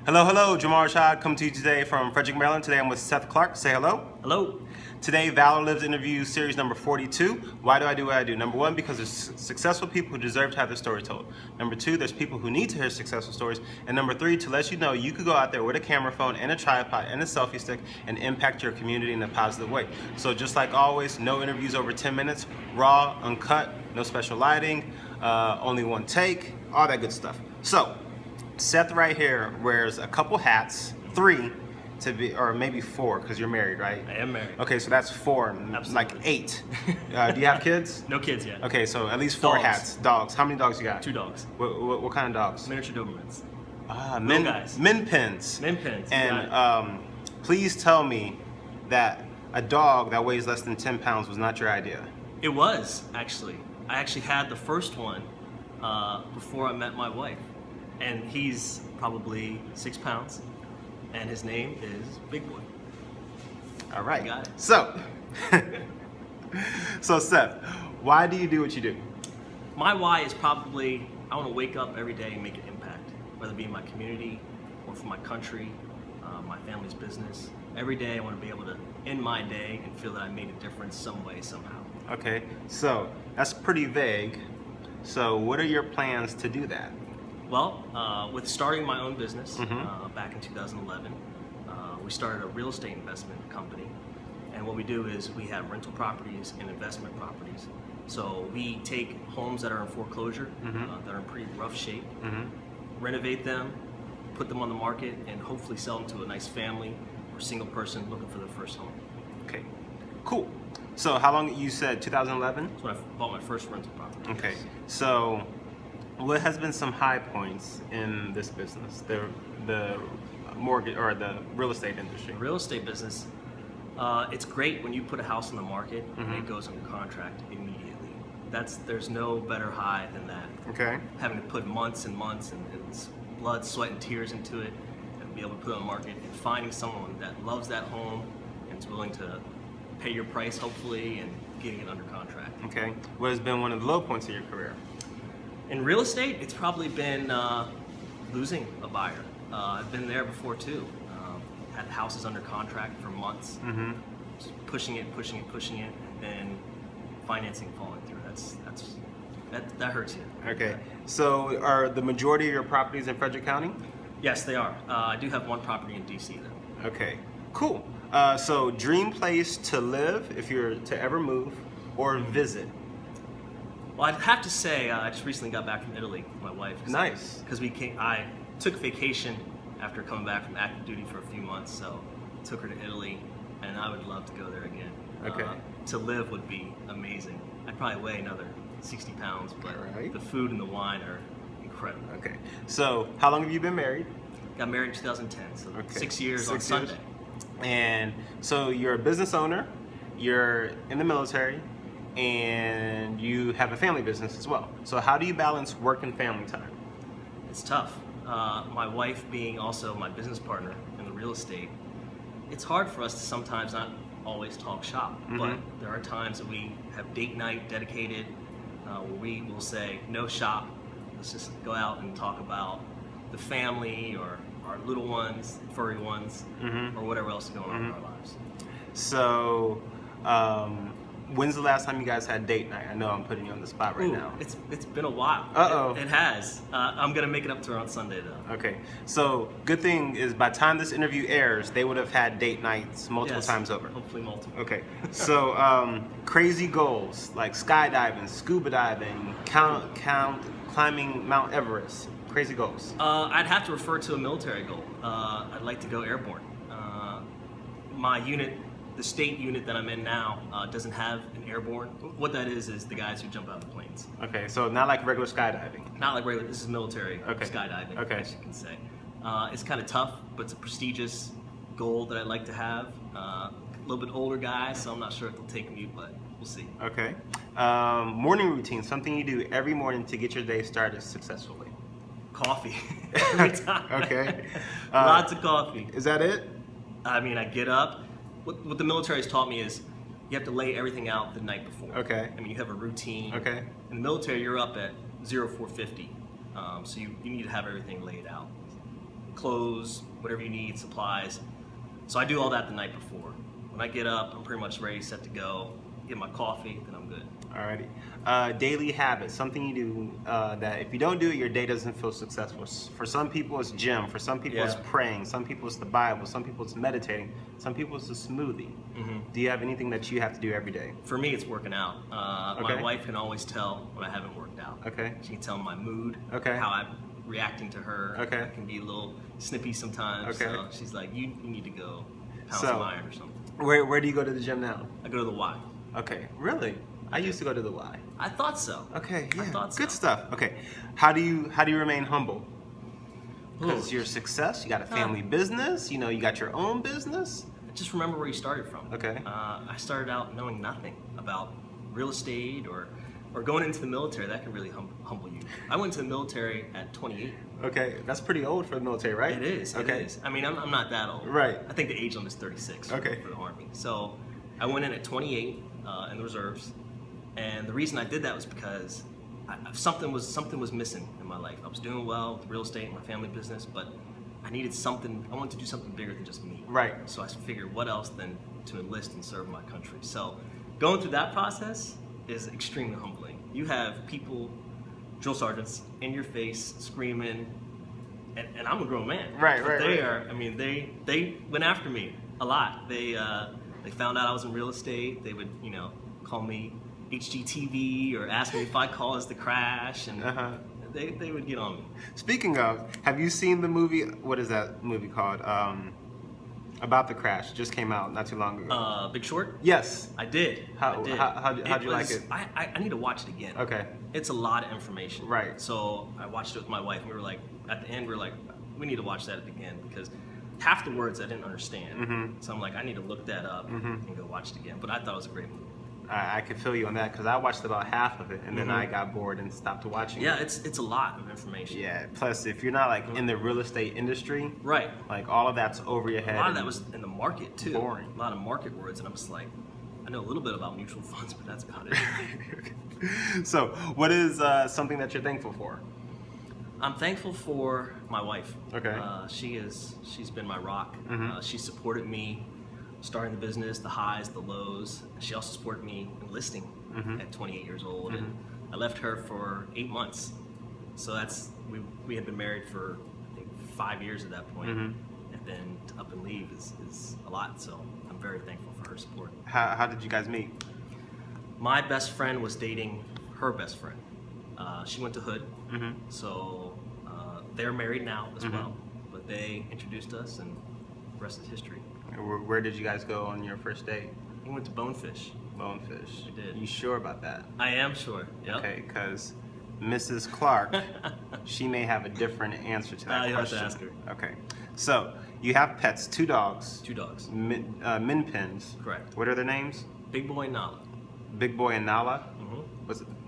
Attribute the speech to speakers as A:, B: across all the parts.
A: Hello, hello, Jamar Rashad coming to you today from Frederick, Maryland. Today I'm with Seth Clarke. Say hello.
B: Hello.
A: Today, ValorLives interview series number 42. Why do I do what I do? Number one, because there's successful people who deserve to have their story told. Number two, there's people who need to hear successful stories. And number three, to let you know you could go out there with a camera phone and a tripod and a selfie stick and impact your community in a positive way. So just like always, no interviews over 10 minutes, raw, uncut, no special lighting, only one take, all that good stuff. So, Seth right here wears a couple hats, three to be, or maybe four, because you're married, right?
B: I am married.
A: Okay, so that's four,
B: Absolutely.
A: like eight. Do you have kids?
B: No kids yet.
A: Okay, so at least four
B: Dogs.
A: hats. Dogs. How many dogs you got?
B: 2 dogs.
A: What kind of dogs?
B: Miniature Dobermans.
A: Men
B: guys.
A: Min pins.
B: Min pins.
A: And please tell me that a dog that weighs less than 10 pounds was not your idea.
B: It was, actually. I actually had the first one before I met my wife. And he's probably 6 pounds. And his name is Big Boy.
A: All right.
B: Got it.
A: So, so Seth, why do you do what you do?
B: My why is probably I want to wake up every day and make an impact, whether it be in my community or for my country, my family's business. Every day I want to be able to end my day and feel that I made a difference some way, somehow.
A: Okay, so that's pretty vague. So what are your plans to do that?
B: Well, with starting my own business back in 2011, we started a real estate investment company. And what we do is we have rental properties and investment properties. So we take homes that are in foreclosure, that are in pretty rough shape, renovate them, put them on the market, and hopefully sell them to a nice family or single person looking for their first home.
A: Okay, cool. So how long, you said 2011?
B: That's when I bought my first rental property.
A: Okay, so what has been some high points in this business, the mortgage or the real estate industry?
B: The real estate business, it's great when you put a house on the market and it goes under contract immediately. There's no better high than that.
A: Okay.
B: Having to put months and months and blood, sweat, and tears into it, and be able to put it on the market, and finding someone that loves that home and is willing to pay your price, hopefully, and getting it under contract.
A: Okay. What has been one of the low points of your career?
B: In real estate, it's probably been losing a buyer. I've been there before too. Had houses under contract for months, just pushing it, and then financing falling through. That hurts you.
A: Okay. So are the majority of your properties in Frederick County?
B: Yes, they are. I do have one property in DC though.
A: Okay. Cool. So dream place to live if you're to ever move or visit?
B: Well, I'd have to say I just recently got back from Italy with my wife.
A: Nice.
B: Because I took vacation after coming back from active duty for a few months, so took her to Italy, and I would love to go there again.
A: Okay.
B: To live would be amazing. I'd probably weigh another 60 pounds, but
A: Right.
B: the food and the wine are incredible.
A: Okay. So how long have you been married?
B: Got married in 2010, so
A: Okay.
B: 6 years
A: 6
B: on
A: years.
B: Sunday.
A: And so you're a business owner, you're in the military, and you have a family business as well. So how do you balance work and family time?
B: It's tough. My wife being also my business partner in the real estate, it's hard for us to sometimes not always talk shop, but there are times that we have date night dedicated where we will say, no shop, let's just go out and talk about the family or our little ones, furry ones, or whatever else is going on in our lives.
A: So when's the last time you guys had date night? I know I'm putting you on the spot right now.
B: It's been a while.
A: Uh-oh.
B: It has. I'm gonna make it up to her on Sunday though.
A: Okay, so good thing is by the time this interview airs, they would have had date nights multiple
B: Yes,
A: times over.
B: Hopefully multiple.
A: Okay, so crazy goals like skydiving, scuba diving, climbing Mount Everest. Crazy goals.
B: I'd have to refer to a military goal. I'd like to go airborne. My unit, the state unit that I'm in now, doesn't have an airborne. What that is the guys who jump out of the planes.
A: Okay, so not like regular skydiving.
B: Not like regular, this is military
A: Okay.
B: skydiving,
A: Okay.
B: as you can say. It's kind of tough, but it's a prestigious goal that I'd like to have. A little bit older guy, so I'm not sure if they'll take me, but we'll see.
A: Okay. Morning routine, something you do every morning to get your day started successfully.
B: Coffee. Every time.
A: Okay.
B: Lots of coffee.
A: Is that it?
B: I mean, I get up. What the military has taught me is you have to lay everything out the night before.
A: Okay.
B: I mean, you have a routine.
A: Okay.
B: In the military, you're up at 0450, so you need to have everything laid out. clothes, whatever you need, supplies. So I do all that the night before. When I get up, I'm pretty much ready, set to go. Get my coffee, then I'm good.
A: Alrighty. Daily habits, something you do that if you don't do it, your day doesn't feel successful. For some people, it's gym. For some people, it's praying. Some people, it's the Bible. Some people, it's meditating. Some people, it's a smoothie. Do you have anything that you have to do every day?
B: For me, it's working out. My wife can always tell when I haven't worked out.
A: Okay.
B: She can tell my mood,
A: Okay.
B: how I'm reacting to her.
A: Okay.
B: I can be a little snippy sometimes.
A: Okay.
B: So she's like, you need to go pound some iron or something.
A: Where do you go to the gym now?
B: I go to the Y.
A: Okay, really? I used to go to the Y.
B: I thought so.
A: Okay, yeah,
B: I thought so.
A: good stuff. Okay, how do you remain humble? Because your success, you got a family business, you know, you got your own business.
B: Just remember where you started from.
A: Okay.
B: I started out knowing nothing about real estate or going into the military. That can really humble you. I went to the military at 28.
A: Okay, that's pretty old for the military, right?
B: It is.
A: Okay.
B: It is. I mean, I'm not that old.
A: Right.
B: I think the age limit is 36
A: Okay.
B: for the Army. So I went in at 28 in the reserves, and the reason I did that was because something was missing in my life. I was doing well with real estate and my family business, but I needed something. I wanted to do something bigger than just me.
A: Right.
B: So I figured, what else than to enlist and serve my country? So going through that process is extremely humbling. You have people, drill sergeants, in your face screaming, and I'm a grown man.
A: Right,
B: but
A: right,
B: they
A: right.
B: are. I mean, they went after me a lot. They found out I was in real estate. They would, call me HGTV or ask me if I caused the crash, and they would get on me.
A: Speaking of, have you seen the movie? What is that movie called? About the crash. Just came out not too long ago.
B: Big Short?
A: Yes.
B: I did.
A: How'd you like it?
B: I need to watch it again.
A: Okay.
B: It's a lot of information.
A: Right.
B: So I watched it with my wife, and we were like, at the end, we were like, we need to watch that again because half the words I didn't understand. So I'm like, I need to look that up and go watch it again. But I thought it was a great movie.
A: I could feel you on that because I watched about half of it and then I got bored and stopped watching.
B: Yeah,
A: it.
B: it's a lot of information.
A: Yeah. Plus, if you're not like in the real estate industry,
B: Right.
A: like all of that's over your head.
B: A lot of that was in the market too.
A: Boring.
B: A lot of market words, and I'm just like, I know a little bit about mutual funds, but that's about it.
A: So, what is something that you're thankful for?
B: I'm thankful for my wife.
A: Okay.
B: She's been my rock. She supported me starting the business, the highs, the lows. She also supported me enlisting at 28 years old, and I left her for 8 months. So we had been married for I think 5 years at that point, and then to up and leave is a lot. So I'm very thankful for her support.
A: How did you guys meet?
B: My best friend was dating her best friend. She went to Hood, so they're married now as well. But they introduced us, and the rest is history.
A: Where did you guys go on your first date?
B: We went to Bonefish.
A: Bonefish.
B: We did.
A: You sure about that?
B: I am sure. Yep.
A: Okay, because Mrs. Clarke, she may have a different answer to that
B: You have
A: question.
B: to ask her.
A: Okay, so you have pets, 2 dogs,
B: 2 dogs.
A: min pins.
B: Correct.
A: What are their names?
B: Big Boy and Nala.
A: Big Boy and Nala.
B: Mm-hmm.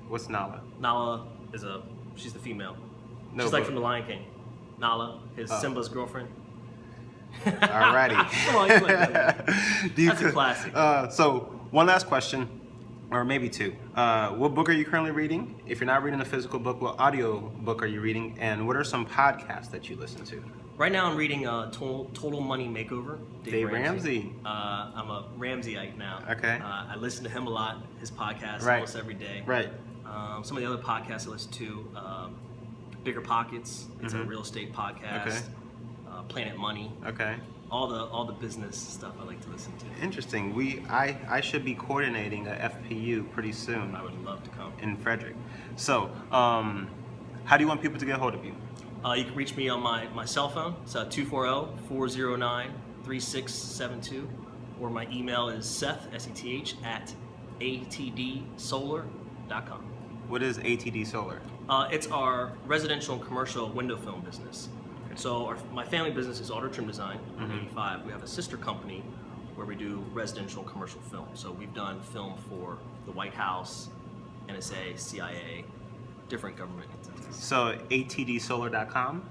A: What's Nala?
B: Nala she's the female.
A: No,
B: she's like
A: but-
B: from The Lion King. Nala, his Simba's girlfriend.
A: Alrighty.
B: Come on, you like that. That's a classic.
A: So one last question, or maybe 2. What book are you currently reading? If you're not reading a physical book, what audio book are you reading? And what are some podcasts that you listen to?
B: Right now I'm reading Total Money Makeover.
A: Dave Ramsey.
B: I'm a Ramseyite now.
A: Okay.
B: I listen to him a lot, his podcast
A: Right.
B: almost every day.
A: Right.
B: Some of the other podcasts I listen to, Bigger Pockets, it's a real estate podcast.
A: Okay.
B: Planet Money,
A: Okay.
B: all the business stuff I like to listen to.
A: Interesting. I should be coordinating a FPU pretty soon
B: I would love to come.
A: in Frederick. So, how do you want people to get a hold of you?
B: You can reach me on my cell phone. It's 240-409-3672, or my email is Seth, S-E-T-H, at atdsolar.com.
A: What is ATD Solar?
B: It's our residential and commercial window film business. So my family business is Auto Trim Design, 85. We have a sister company where we do residential and commercial film. So we've done film for the White House, NSA, CIA, different government entities.
A: So atdsolar.com?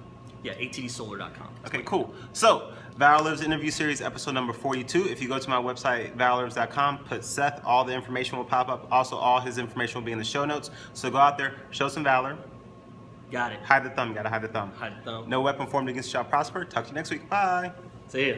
B: Yeah, atdsolar.com.
A: Okay, cool. So, ValorLives interview series episode number 42. If you go to my website, ValorLives.com, put Seth, all the information will pop up. Also, all his information will be in the show notes. So go out there, show some valor,
B: Got it.
A: Hide the thumb. Gotta hide the thumb.
B: Hide the thumb.
A: No weapon formed against you shall prosper. Talk to you next week. Bye.
B: See ya.